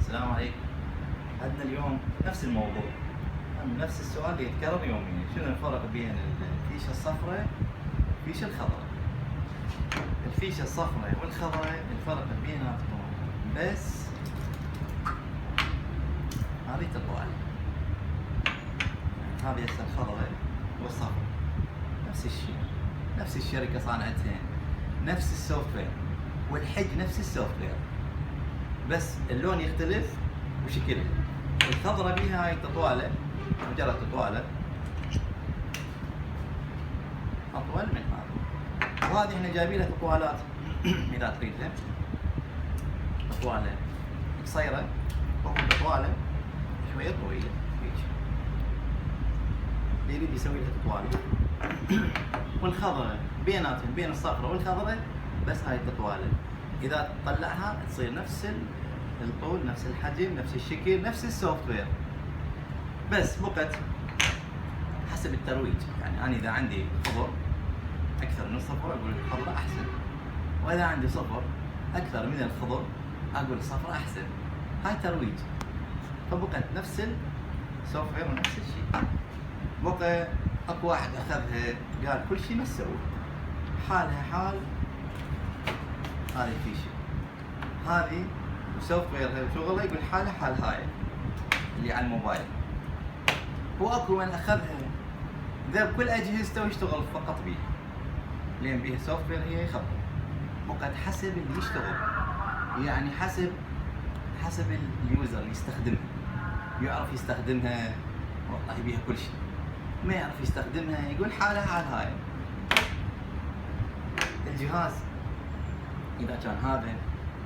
السلام عليكم. عندنا اليوم نفس الموضوع، نفس السؤال اللي يتكرر يوميا، شنو الفرق بين الفيشة الصفراء والفيشة الخضراء؟ الفيشة الصفراء والخضراء الفرق بيناتهم بس هذه تطلع هذه هسه الخضراء والصفراء نفس الشيء، نفس الشركة صانعتها، نفس السوفت وير والحج نفس السوفت وير، بس اللون يختلف وشكلها. الخضراء بيها هاي تطوالة، مجرد تطوالة أطول من هذا، وهذه احنا جايبين لها تطوالات إذا تريدها تطوالة قصيرة وتطوالة شوية طويلة هيك، اللي يريد يسوي لها تطوالة. والخضراء بيناتهم بين الصفراء والخضراء بس هاي التطوالة، إذا تطلعها تصير نفس الطول، نفس الحجم، نفس الشكل، نفس السوفت وير، بس بقت حسب الترويج. يعني أنا إذا عندي خضر أكثر من الصفر أقول الخضراء أحسن، وإذا عندي صفر أكثر من الخضر أقول الصفراء أحسن. هاي ترويج، فبقت نفس السوفت وير ونفس الشيء. بقى أكو واحد أخذها قال كل شيء مسوي حالها حال هذه الفيشة، هذه وسوفت ويرها وشغله يقول حالها حال هاي اللي على الموبايل. واكو من اخذها ذا بكل اجهزته ويشتغل فقط بيها، لان بيها سوفت وير هي يخبر. بقت حسب اللي يشتغل، يعني حسب اليوزر اللي يستخدمها، يعرف يستخدمها والله بيها كل شيء، ما يعرف يستخدمها يقول حالها حال هاي. الجهاز اذا كان هذا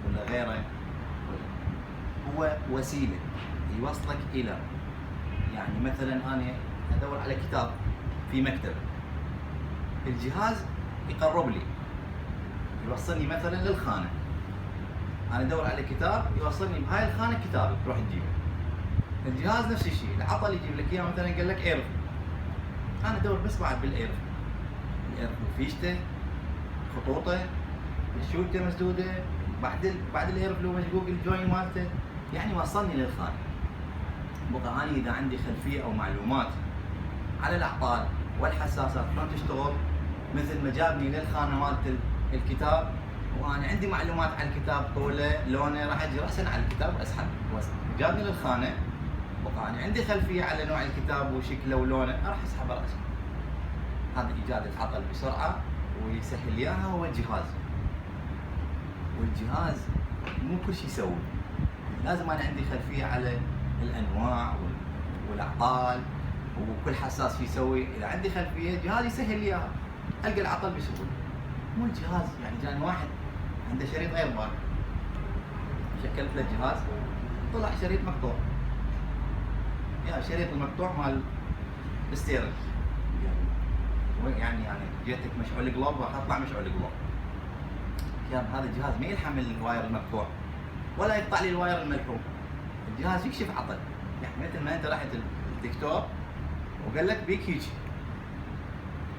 ولا غيره هو وسيله يوصلك الى، يعني مثلا انا ادور على كتاب في مكتبه، الجهاز يقرب لي يوصلني مثلا للخانه، انا ادور على كتاب يوصلني بهاي الخانه كتابي تروح تجيبه. الجهاز نفس الشيء، العطل يجيب لك اياه مثلا قال لك ايرف، انا ادور بس بعد بالايرف، الايرف فيشته خطوطه الشوكه مسدوده، بعد الايرف لو مشقوق الجوين مالته، يعني وصلني للخانه. بقى انا اذا عندي خلفيه او معلومات على الاعطال والحساسات شلون تشتغل، مثل ما جابني للخانه مالت الكتاب وانا عندي معلومات عن الكتاب، طوله لونه، راح اجي راسا على الكتاب اسحب، جابني للخانه بقى انا عندي خلفيه على نوع الكتاب وشكله ولونه، راح اسحب راسا. هذا ايجاد العطل بسرعه ويسهل اياها هو الجهاز. والجهاز مو كل شيء يسوي، لازم انا عندي خلفيه على الانواع والاعطال وكل حساس شو يسوي. اذا عندي خلفيه الجهاز يسهل لي اياها، القى العطل بسهوله. مو الجهاز، يعني جاني واحد عنده شريط ايرباك شكلت له الجهاز طلع شريط مقطوع، يا شريط المقطوع مال الستيرنج، يعني جيتك مشعول القلب راح اطلع مشعول القلب. كان هذا الجهاز ما يلحم الواير المقطوع ولا يقطع لي الواير الملحوم، الجهاز يكشف عطل. يعني مثل ما انت رحت الدكتور وقال لك بيك هيك،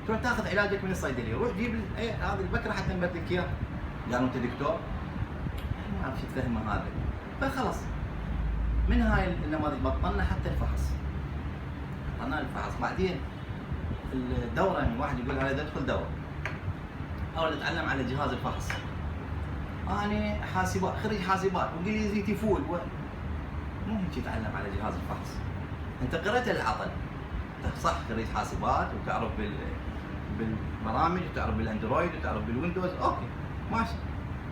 تروح تاخذ علاجك من الصيدليه، روح جيب هذا البكره حتى نبدل لك اياه، قالوا انت دكتور ما اعرف شو تفهمه هذا. فخلص من هاي النماذج بطلنا حتى الفحص، بطلنا الفحص. بعدين الدوره يعني واحد يقول انا ادخل دوره او اتعلم على جهاز الفحص، انا حاسبات خريج حاسبات وانجليزي تفول مو هيك يتعلم على جهاز الفحص. انت قرأت العطل صح، خريج حاسبات وتعرف بالبرامج وتعرف بالاندرويد وتعرف بالويندوز، اوكي ماشي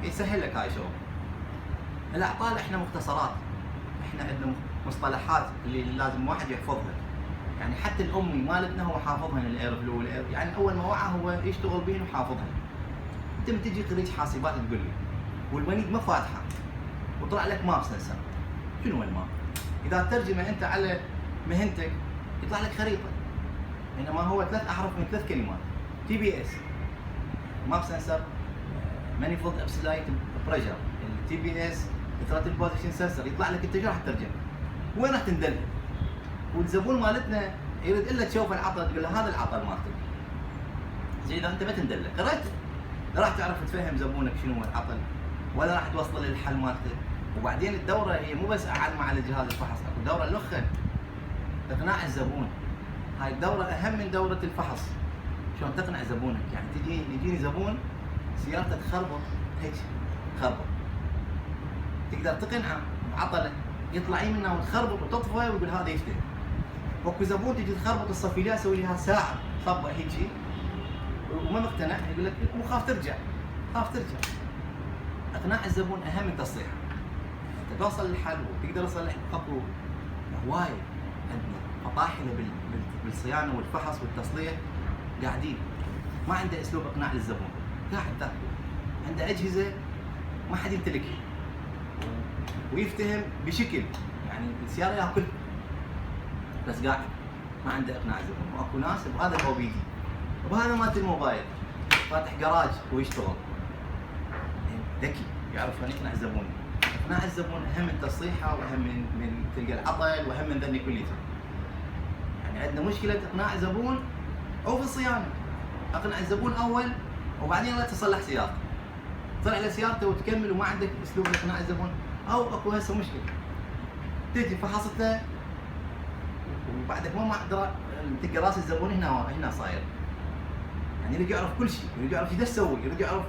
يسهل لك هاي شغل. الاعطال احنا مختصرات، احنا عندنا مصطلحات اللي لازم واحد يحفظها، يعني حتى الامي مالتنا هو حافظها الاير فلو يعني اول ما وعى هو يشتغل بين وحافظها. انت من تجي خريج حاسبات تقول لي والبنيد ما فاتحه وطلع لك ماب سنسر، شنو الماب؟ اذا ترجمه انت على مهنتك يطلع لك خريطه، انما هو 3 احرف من 3 كلمات، تي بي اس ماب سنسر، مانيفولد ابسلايت بريشر، التي بي اس ثراتل بوزيشن سنسر، يطلع لك انت شو راح تترجم؟ وين راح تندلها؟ والزبون مالتنا يريد الا تشوف العطل تقول له هذا العطل مالتك. زين اذا انت ما تندله، قريت راح تعرف تفهم زبونك شنو هو العطل، ولا راح توصل للحل مالته، وبعدين الدوره هي مو بس اعلم على جهاز الفحص، اكو دوره الاخرى اقناع الزبون. هاي الدوره اهم من دوره الفحص. شلون تقنع زبونك؟ يعني يجيني زبون سيارته تخربط هيك خربط، تقدر تقنعه بعطله يطلع يمنا وتخربط وتطفى ويقول هذا يفتح. واكو زبون تجي تخربط تصفي لها اسوي لها ساعه طبق هيك وما مقتنع، يقول لك وخاف ترجع، خاف ترجع. اقناع الزبون اهم من تصليحه. انت توصل للحل وتقدر تصلح. اكو هوايه عندنا فطاحله بالصيانه والفحص والتصليح قاعدين ما عنده اسلوب اقناع للزبون، قاعد تاكل عنده اجهزه ما حد يمتلكها ويفتهم بشكل يعني السياره ياكل بس قاعد ما عنده اقناع الزبون. واكو ناس بهذا الاو بي دي وبهذا مالت الموبايل فاتح جراج ويشتغل ذكي يعرف شلون يقنع الزبون. اقناع الزبون اهم من تصليحه واهم من تلقى العطل واهم من ذني كليته. يعني عندنا مشكله اقناع الزبون او في الصيانه. اقنع الزبون اول وبعدين لا تصلح سيارته. طلع له سيارته وتكمل وما عندك اسلوب اقناع الزبون. او اكو هسه مشكله تجي فحصته وبعدك ما اقدر تلقى راس الزبون هنا صاير. يعني يريد يعرف كل شيء، يريد يعرف ايش تسوي، يريد يعرف.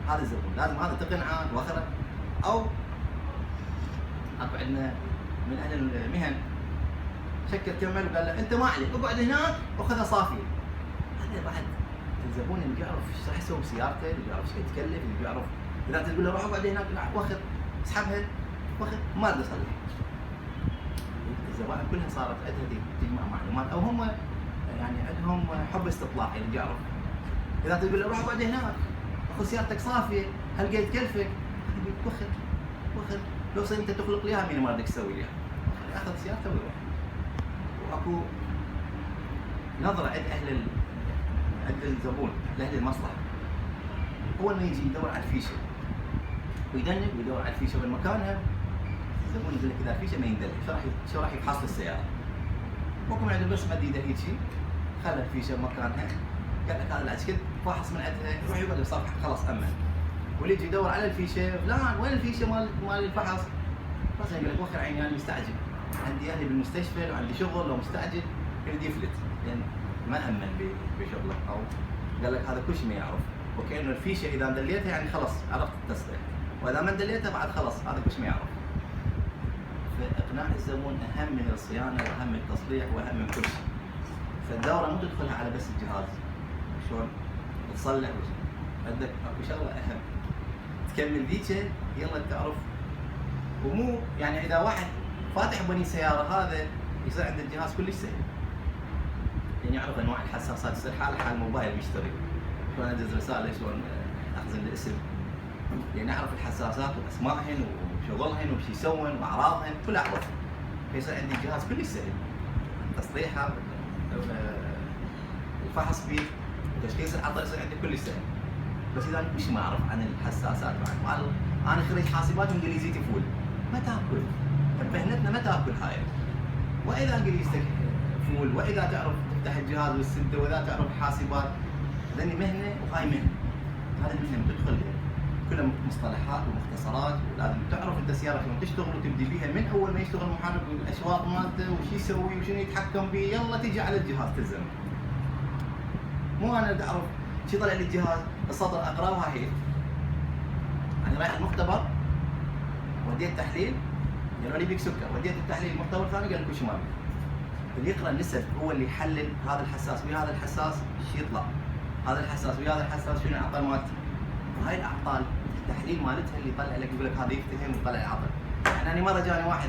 هذا الزبون لازم هذا تقنعه واخره. او اكو عندنا من اهل المهن شكر كمل وقال له انت ما عليك اقعد هناك وخذها صافيه. هذا بعد الزبون اللي يعرف ايش راح يسوي بسيارته، اللي يعرف ايش يتكلف، اللي يعرف اذا تقول له روح اقعد هناك واخذ اسحبها واخذ ما اريد اصلح. الزبائن كلها صارت عندها تجمع معلومات او هم يعني عندهم حب استطلاع. اللي يعرف اذا تقول له روح اقعد هناك خذ سيارتك صافيه هل قاعد تكلفك؟ وخذ لو انت تخلق لي اياها مين ما بدك تسوي لي اخذ سيارته ويروح. واكو نظره عند الزبون لاهل المصلحه. اول ما يجي يدور على الفيشه ويدنك ويدور على الفيشه وين مكانها. الزبون يقول لك اذا الفيشه ما يندل شو راح يفحص السياره. ممكن عنده بس مد ايده هيك خلى الفيشه بمكانها قال لك هذا العسكري فاحص من عندها يروح يقعد يصفح خلاص امن. واللي يجي يدور على الفيشه فلان وين الفيشه مال الفحص؟ بس يقول لك وخر عيني انا مستعجل عندي اهلي بالمستشفى وعندي شغل لو مستعجل يريد يفلت لان ما امن بشغله. او قال لك هذا كل شيء ما يعرف وكانه الفيشه اذا دليتها يعني خلاص عرفت التصليح واذا ما دليتها بعد خلاص هذا كل شيء ما يعرف. فاقناع الزبون اهم من الصيانه واهم من التصليح واهم من كل شيء. فالدوره مو تدخلها على بس الجهاز شلون تصلح عندك اكو شغله اهم تكمل ذيك يلا تعرف. ومو يعني اذا واحد فاتح بني سياره هذا يصير عنده الجهاز كلش سهل يعني يعرف انواع الحساسات يصير حال موبايل يشتري شلون ادز رساله شلون اخزن الاسم يعني اعرف الحساسات واسمائهن وشغلهن وش يسوون واعراضهن كلها اعرفها. فيصير عندي الجهاز كلش سهل تصليحه الفحص فيه وتشخيص العطل يصير عندي كلش سهل. بس اذا انا مش ما اعرف عن الحساسات انا خريج حاسبات وانجليزيتي فول ما تاكل مهنتنا ما تاكل هاي. واذا انجليزتك فول واذا تعرف تفتح الجهاز والسده واذا تعرف حاسبات لاني مهنه وهاي مهنه. هذه المهنه بتدخل كلها مصطلحات ومختصرات ولازم تعرف انت السياره شلون تشتغل وتبدي بيها من اول ما يشتغل المحرك والاشواط مالته وش يسوي وشنو يتحكم به يلا تيجي على الجهاز تلزم. مو انا بدي اعرف شي طلع لي الجهاز السطر اقراه هي انا رايح المختبر وديت تحليل قالوا لي بيك سكر وديت التحليل المختبر الثاني قال لك وش مالك. اللي يقرا النسب هو اللي يحلل هذا الحساس ويا هذا الحساس ايش يطلع هذا الحساس ويا هذا الحساس شنو الاعطال مالته. وهاي الاعطال التحليل مالتها اللي يطلع لك يقول لك هذا يفتهم ويطلع العطل. يعني انا مره جاني واحد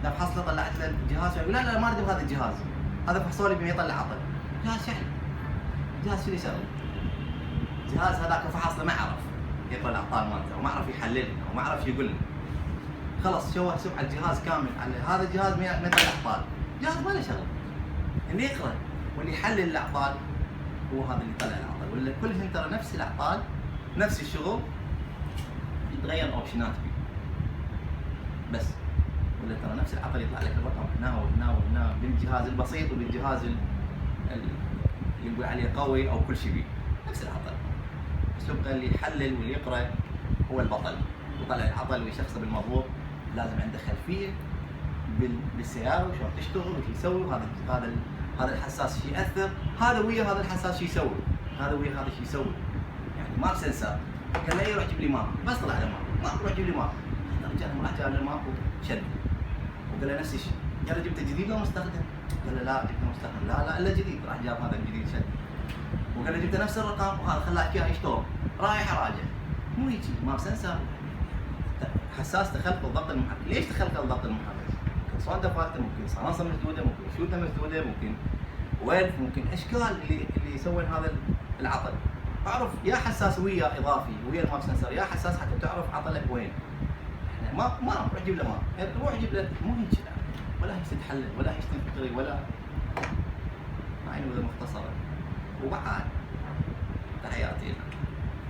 فحص له طلعت له الجهاز يقول لا ما اريد بهذا الجهاز هذا فحصوا لي بما يطلع عطل. جهاز شحن جهاز شنو يسوي؟ الجهاز هذاك فحص له ما عرف يطلع الاعطال مالته وما عرف يحللها وما عرف يقول له خلص شوه على الجهاز كامل على هذا الجهاز ما يطلع اعطال. الجهاز ما له شغله اللي يقرا واللي يحلل الاعطال هو هذا اللي يطلع الاعطال. ولا كلهن ترى نفس الاعطال نفس الشغل يتغير اوبشنات فيه بس. ولا ترى نفس العطل يطلع لك الرقم هنا وهنا وهنا بالجهاز البسيط وبالجهاز اللي نقول عليه قوي او كل شيء فيه نفس العطل. بس يبقى اللي يحلل واللي يقرا هو البطل ويطلع العطل ويشخصه بالمضبوط لازم عنده خلفيه بالسياره وشلون تشتغل وش يسوي، هذا الحساس شو ياثر، هذا ويا هذا الحساس شو يسوي، هذا ويا هذا شو يسوي. يعني ماب سنسر. قال له روح جيب لي ماب، بس طلع له ماب روح جيب لي ماب. الرجال راح جاب له الماب وشد وقال له نفس الشيء. قال له جبته جديد لو مستخدم؟ قال له لا جبته مستخدم. لا الا جديد. راح جاب هذا الجديد شد وقال له جبته نفس الرقم وهذا خلاه يحكيها يشتغل. رايح راجع مو هيجي ماب سنسر. حساس تخلف الضغط المحرك. ليش تخلف الضغط المحرك؟ ممكن صودا فاتة، ممكن صناصة مسدودة، ممكن شوتة مسدودة، ممكن ويلف، ممكن اشكال اللي يسوون هذا العطل. اعرف يا حساس ويا اضافي ويا الماب سنسر، يا حساس حتى تعرف عطلك وين. احنا ما روح جيب له ماب، روح جيب له مو هيك ولا هيك تتحلل ولا هيك تنفطري ولا هاي نبذة مختصرة. وبعد تحياتي لك.